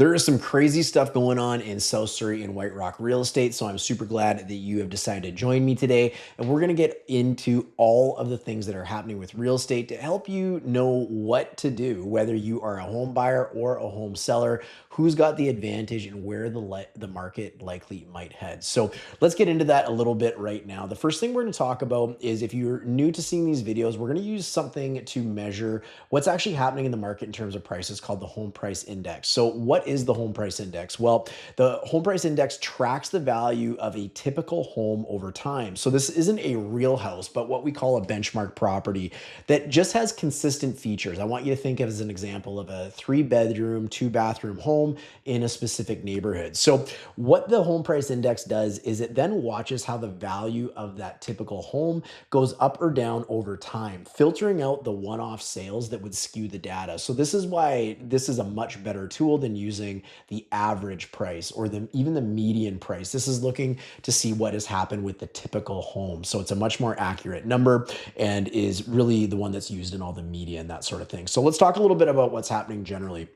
There is some crazy stuff going on in South Surrey and White Rock real estate, so I'm super glad that you have decided to join me today. And we're going to get into all of the things that are happening with real estate to help you know what to do, whether you are a home buyer or a home seller, who's got the advantage and where the market likely might head. So let's get into that a little bit right now. The first thing we're going to talk about is, if you're new to seeing these videos, we're going to use something to measure what's actually happening in the market in terms of prices called the home price index. So what is the home price index? Well, the home price index tracks the value of a typical home over time. So this isn't a real house, but what we call a benchmark property that just has consistent features. I want you to think of as an example of a 3-bedroom, 2-bathroom home in a specific neighborhood. So what the home price index does is it then watches how the value of that typical home goes up or down over time, filtering out the one-off sales that would skew the data. So this is why this is a much better tool than using the average price or even the median price. This is looking to see what has happened with the typical home. So it's a much more accurate number and is really the one that's used in all the media and that sort of thing. So let's talk a little bit about what's happening generally.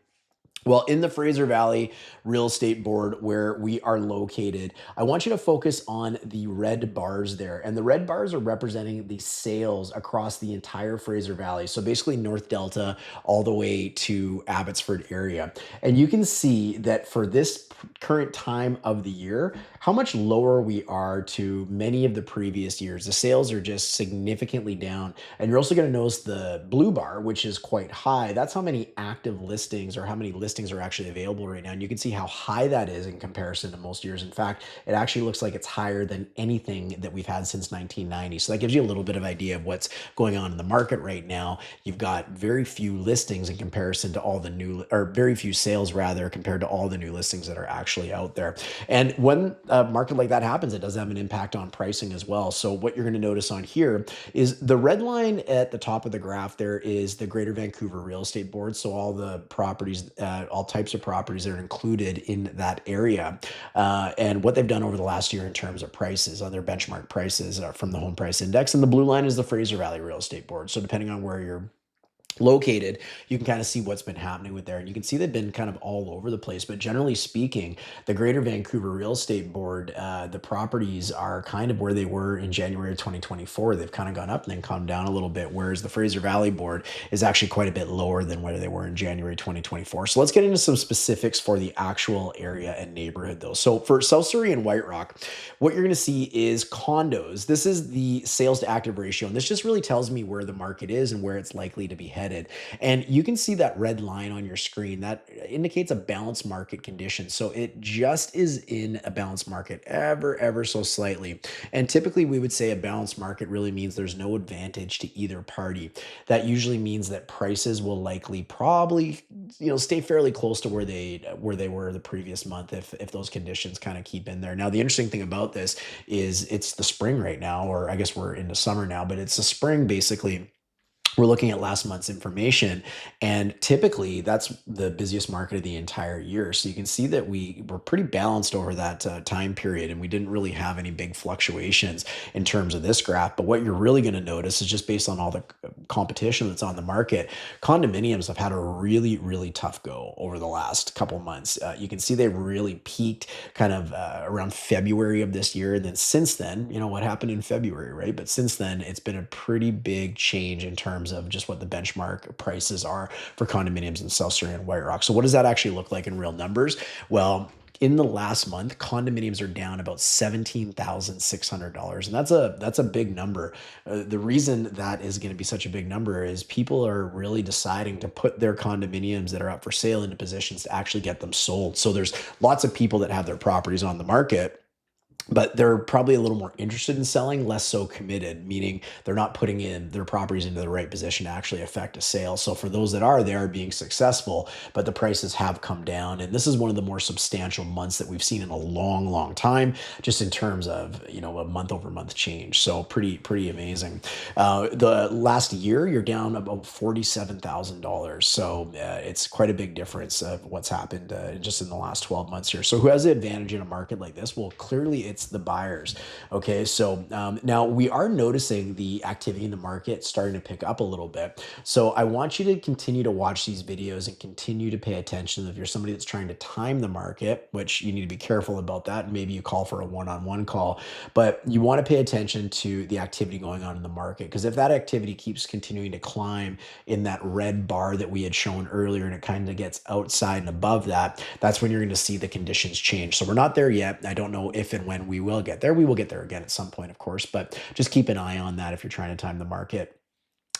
Well, in the Fraser Valley Real Estate Board where we are located, I want you to focus on the red bars there. And the red bars are representing the sales across the entire Fraser Valley. So basically North Delta all the way to Abbotsford area. And you can see that for this current time of the year, how much lower we are to many of the previous years. The sales are just significantly down. And you're also going to notice the blue bar, which is quite high. That's how many active listings or how many listings are actually available right now. And you can see how high that is in comparison to most years. In fact, it actually looks like it's higher than anything that we've had since 1990. So that gives you a little bit of idea of what's going on in the market right now. You've got very few listings in comparison to all the new, or very few sales rather, compared to all the new listings that are actually out there. And when a market like that happens, it does have an impact on pricing as well. So what you're going to notice on here is the red line at the top of the graph. There is the Greater Vancouver Real Estate Board. So all the properties, all types of properties that are included in that area, and what they've done over the last year in terms of prices on their benchmark prices from the home price index. And the blue line is the Fraser Valley Real Estate Board. So depending on where you're located, you can kind of see what's been happening with there. And you can see they've been kind of all over the place. But generally speaking, the Greater Vancouver Real Estate Board, the properties are kind of where they were in January of 2024. They've kind of gone up and then come down a little bit, whereas the Fraser Valley Board is actually quite a bit lower than where they were in January 2024. So let's get into some specifics for the actual area and neighborhood though. So for South Surrey and White Rock, what you're going to see is condos. This is the sales to active ratio. And this just really tells me where the market is and where it's likely to be headed. And you can see that red line on your screen that indicates a balanced market condition. So it just is in a balanced market ever so slightly. And typically we would say a balanced market really means there's no advantage to either party. That usually means that prices will likely probably, stay fairly close to where they were the previous month if those conditions kind of keep in there. Now, the interesting thing about this is it's the spring right now, or I guess we're into summer now, but it's the spring basically. We're looking at last month's information, and typically that's the busiest market of the entire year. So you can see that we were pretty balanced over that time period, and we didn't really have any big fluctuations in terms of this graph. But what you're really going to notice is just based on all the competition that's on the market, condominiums have had a really tough go over the last couple months. You can see they really peaked kind of around February of this year. And then since then, what happened in February, right? But since then, it's been a pretty big change in terms of just what the benchmark prices are for condominiums in South Surrey and White Rock. So what does that actually look like in real numbers? Well, in the last month, condominiums are down about $17,600, and that's a big number. The reason that is going to be such a big number is people are really deciding to put their condominiums that are up for sale into positions to actually get them sold. So there's lots of people that have their properties on the market, but they're probably a little more interested in selling, less so committed, meaning they're not putting in their properties into the right position to actually affect a sale. So for those that are, they are being successful, but the prices have come down. And this is one of the more substantial months that we've seen in a long time, just in terms of, a month over month change. So pretty amazing. The last year, you're down about $47,000. So it's quite a big difference of what's happened just in the last 12 months here. So who has the advantage in a market like this? Well, clearly it's the buyers. Okay, so now we are noticing the activity in the market starting to pick up a little bit. So I want you to continue to watch these videos and continue to pay attention. If you're somebody that's trying to time the market, which you need to be careful about that, maybe you call for a one-on-one call, but you want to pay attention to the activity going on in the market, because if that activity keeps continuing to climb in that red bar that we had shown earlier and it kind of gets outside and above that, that's when you're going to see the conditions change. So we're not there yet. I don't know if and when we will get there. We will get there again at some point, of course, but just keep an eye on that if you're trying to time the market.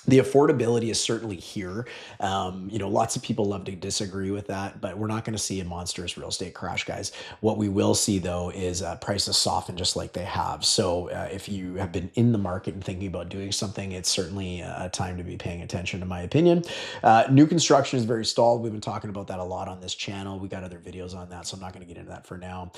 The affordability is certainly here. Lots of people love to disagree with that, but we're not going to see a monstrous real estate crash, guys. What we will see, though, is prices soften just like they have. So if you have been in the market and thinking about doing something, it's certainly a time to be paying attention, in my opinion. New construction is very stalled. We've been talking about that a lot on this channel. We got other videos on that, so I'm not going to get into that for now.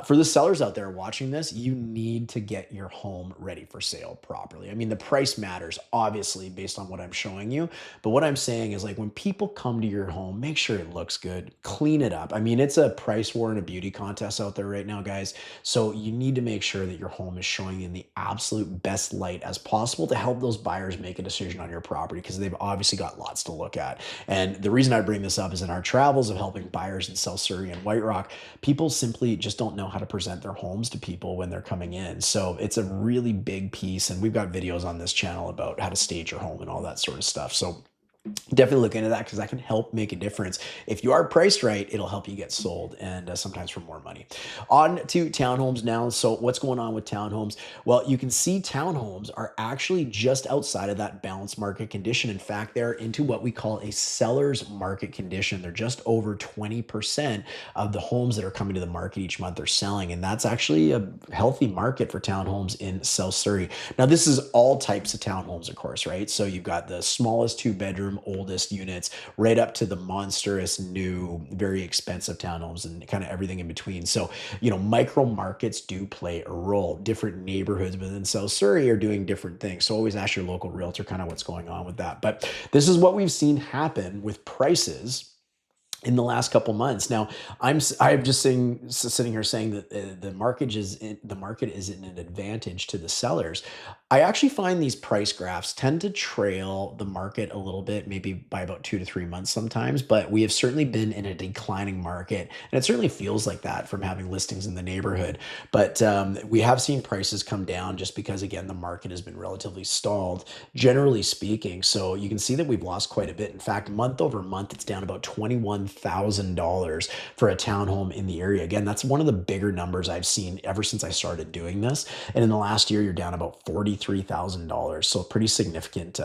For the sellers out there watching this, you need to get your home ready for sale properly. I mean, the price matters, obviously, based on what I'm showing you. But what I'm saying is, like, when people come to your home, make sure it looks good, clean it up. I mean, it's a price war and a beauty contest out there right now, guys. So you need to make sure that your home is showing in the absolute best light as possible to help those buyers make a decision on your property, because they've obviously got lots to look at. And the reason I bring this up is in our travels of helping buyers in South Surrey and White Rock, people simply just don't know how to present their homes to people when they're coming in. So it's a really big piece. And we've got videos on this channel about how to stage your home and all that sort of stuff. So definitely look into that, because that can help make a difference. If you are priced right, it'll help you get sold, and sometimes for more money. On to townhomes now. So what's going on with townhomes? Well, you can see townhomes are actually just outside of that balanced market condition. In fact, they're into what we call a seller's market condition. They're just over 20% of the homes that are coming to the market each month are selling, and that's actually a healthy market for townhomes in South Surrey. Now, this is all types of townhomes, of course, right? So you've got the smallest 2-bedroom, oldest units, right up to the monstrous new, very expensive townhomes, and kind of everything in between. So, micro markets do play a role. Different neighborhoods within South Surrey are doing different things. So always ask your local realtor kind of what's going on with that. But this is what we've seen happen with prices in the last couple months. Now, I'm just sitting here saying that the market is in an advantage to the sellers. I actually find these price graphs tend to trail the market a little bit, maybe by about 2 to 3 months sometimes, but we have certainly been in a declining market, and it certainly feels like that from having listings in the neighborhood. But we have seen prices come down just because, again, the market has been relatively stalled, generally speaking. So you can see that we've lost quite a bit. In fact, month over month, it's down about $21,000 for a townhome in the area. Again, that's one of the bigger numbers I've seen ever since I started doing this. And in the last year, you're down about $43,000. So pretty significant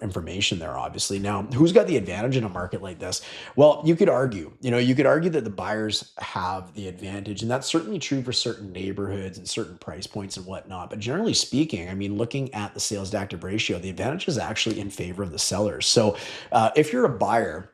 information there, obviously. Now, who's got the advantage in a market like this? Well, you could argue that the buyers have the advantage, and that's certainly true for certain neighborhoods and certain price points and whatnot. But generally speaking, I mean, looking at the sales to active ratio, the advantage is actually in favor of the sellers. So if you're a buyer,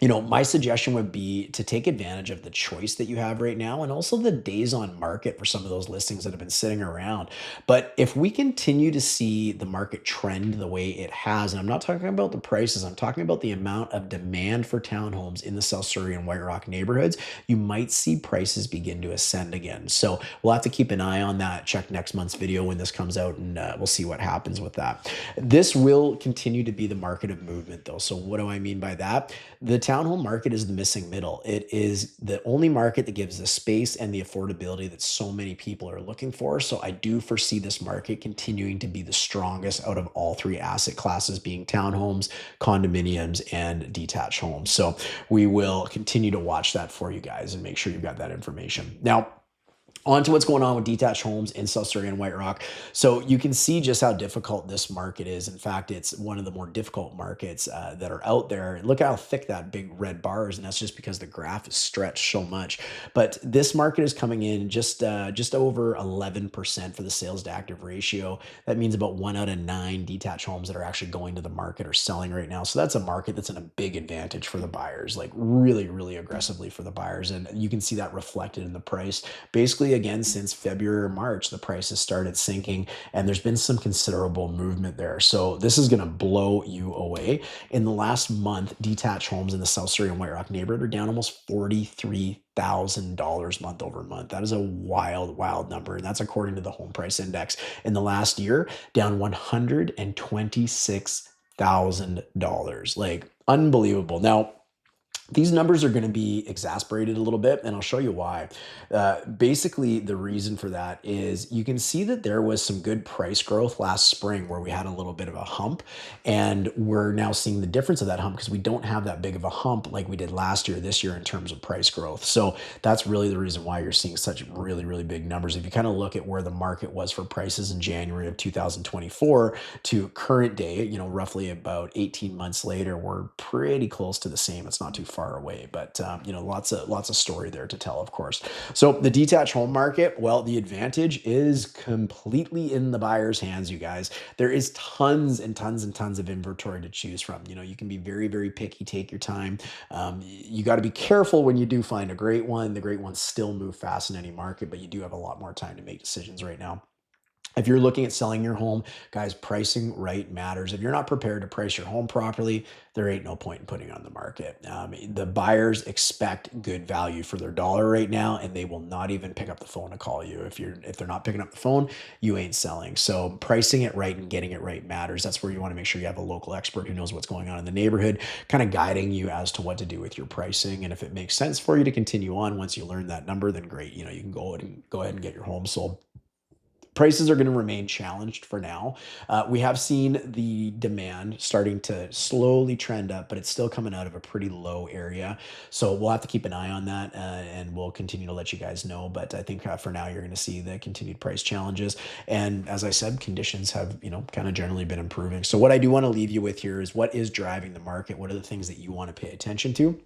my suggestion would be to take advantage of the choice that you have right now, and also the days on market for some of those listings that have been sitting around. But if we continue to see the market trend the way it has, and I'm not talking about the prices, I'm talking about the amount of demand for townhomes in the South Surrey and White Rock neighborhoods, you might see prices begin to ascend again. So we'll have to keep an eye on that. Check next month's video when this comes out, and we'll see what happens with that. This will continue to be the market of movement, though. So what do I mean by that? The townhome market is the missing middle. It is the only market that gives the space and the affordability that so many people are looking for. So I do foresee this market continuing to be the strongest out of all three asset classes, being townhomes, condominiums, and detached homes. So we will continue to watch that for you guys and make sure you've got that information. Now, on to what's going on with detached homes in South Surrey and White Rock. So you can see just how difficult this market is. In fact, it's one of the more difficult markets that are out there. Look how thick that big red bar is, and that's just because the graph is stretched so much. But this market is coming in just over 11% for the sales to active ratio. That means about 1 out of 9 detached homes that are actually going to the market are selling right now. So that's a market that's in a big advantage for the buyers, like really, really aggressively for the buyers. And you can see that reflected in the price. Basically, basically, again, since February or March, the prices started sinking, and there's been some considerable movement there. So this is going to blow you away. In the last month, detached homes in the South Surrey and White Rock neighborhood are down almost $43,000 month over month. That is a wild, wild number. And that's according to the home price index. In the last year, down $126,000. Like, unbelievable. Now, these numbers are going to be exasperated a little bit, and I'll show you why. Basically, the reason for that is you can see that there was some good price growth last spring where we had a little bit of a hump, and we're now seeing the difference of that hump because we don't have that big of a hump like we did last year, this year in terms of price growth. So that's really the reason why you're seeing such really, really big numbers. If you kind of look at where the market was for prices in January of 2024 to current day, roughly about 18 months later, we're pretty close to the same. It's not too far away, but lots of story there to tell, of course. So the detached home market, well, the advantage is completely in the buyer's hands, you guys. There is tons and tons and tons of inventory to choose from. You can be very, very picky, take your time. You got to be careful when you do find a great one. The great ones still move fast in any market, but you do have a lot more time to make decisions right now. If you're looking at selling your home, guys, pricing right matters. If you're not prepared to price your home properly, there ain't no point in putting it on the market. The buyers expect good value for their dollar right now, and they will not even pick up the phone to call you. If they're not picking up the phone, you ain't selling. So pricing it right and getting it right matters. That's where you want to make sure you have a local expert who knows what's going on in the neighborhood, kind of guiding you as to what to do with your pricing. And if it makes sense for you to continue on once you learn that number, then great. You can go ahead and get your home sold. Prices are going to remain challenged for now. We have seen the demand starting to slowly trend up, but it's still coming out of a pretty low area. So we'll have to keep an eye on that, and we'll continue to let you guys know. But I think for now, you're going to see the continued price challenges. And as I said, conditions have, kind of generally been improving. So what I do want to leave you with here is what is driving the market? What are the things that you want to pay attention to?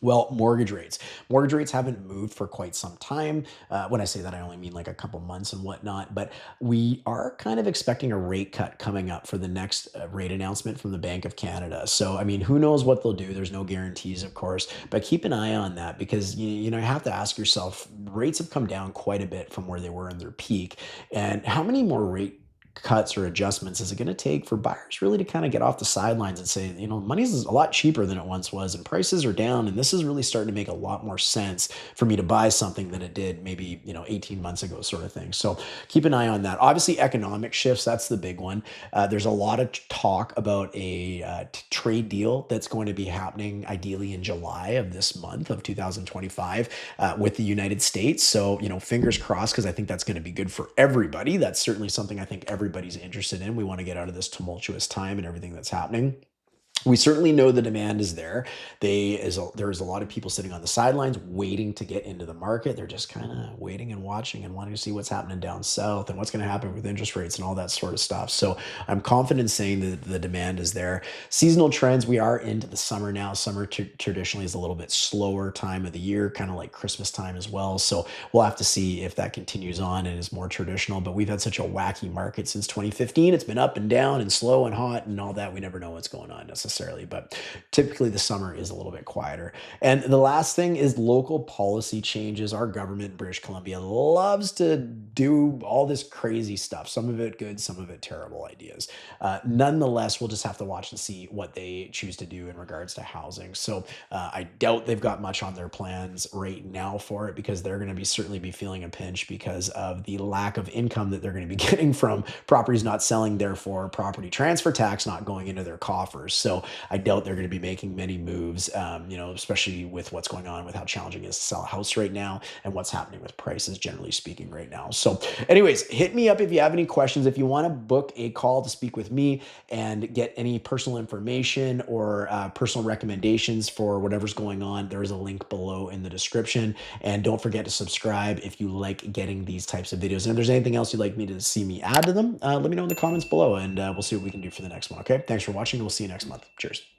Well, mortgage rates. Mortgage rates haven't moved for quite some time. When I say that, I only mean like a couple months and whatnot, but we are kind of expecting a rate cut coming up for the next rate announcement from the Bank of Canada. So, I mean, who knows what they'll do? There's no guarantees, of course, but keep an eye on that because, you have to ask yourself, rates have come down quite a bit from where they were in their peak. And how many more rate cuts or adjustments is it going to take for buyers really to kind of get off the sidelines and say, money's a lot cheaper than it once was and prices are down, and this is really starting to make a lot more sense for me to buy something than it did maybe 18 months ago, sort of thing. So keep an eye on that. Obviously, economic shifts, that's the big one. There's a lot of talk about a trade deal that's going to be happening ideally in July of this month of 2025 with the United States. So fingers crossed, because I think that's going to be good for everybody. That's certainly something I think everybody's interested in. We want to get out of this tumultuous time and everything that's happening. We certainly know the demand is there. There is a lot of people sitting on the sidelines waiting to get into the market. They're just kind of waiting and watching and wanting to see what's happening down south and what's going to happen with interest rates and all that sort of stuff. So I'm confident saying that the demand is there. Seasonal trends, we are into the summer now. Summer traditionally is a little bit slower time of the year, kind of like Christmas time as well. So we'll have to see if that continues on and is more traditional. But we've had such a wacky market since 2015. It's been up and down and slow and hot and all that. We never know what's going on necessarily. But typically the summer is a little bit quieter. And the last thing is local policy changes. Our government in British Columbia loves to do all this crazy stuff. Some of it good, some of it terrible ideas. Nonetheless, we'll just have to watch and see what they choose to do in regards to housing. So I doubt they've got much on their plans right now for it because they're going to certainly be feeling a pinch because of the lack of income that they're going to be getting from properties not selling, therefore property transfer tax not going into their coffers. So I doubt they're going to be making many moves, especially with what's going on with how challenging it is to sell a house right now and what's happening with prices, generally speaking, right now. So anyways, hit me up if you have any questions. If you want to book a call to speak with me and get any personal information or personal recommendations for whatever's going on, there is a link below in the description. And don't forget to subscribe if you like getting these types of videos. And if there's anything else you'd like me to see me add to them, let me know in the comments below and we'll see what we can do for the next one. Okay. Thanks for watching. We'll see you next month. Cheers.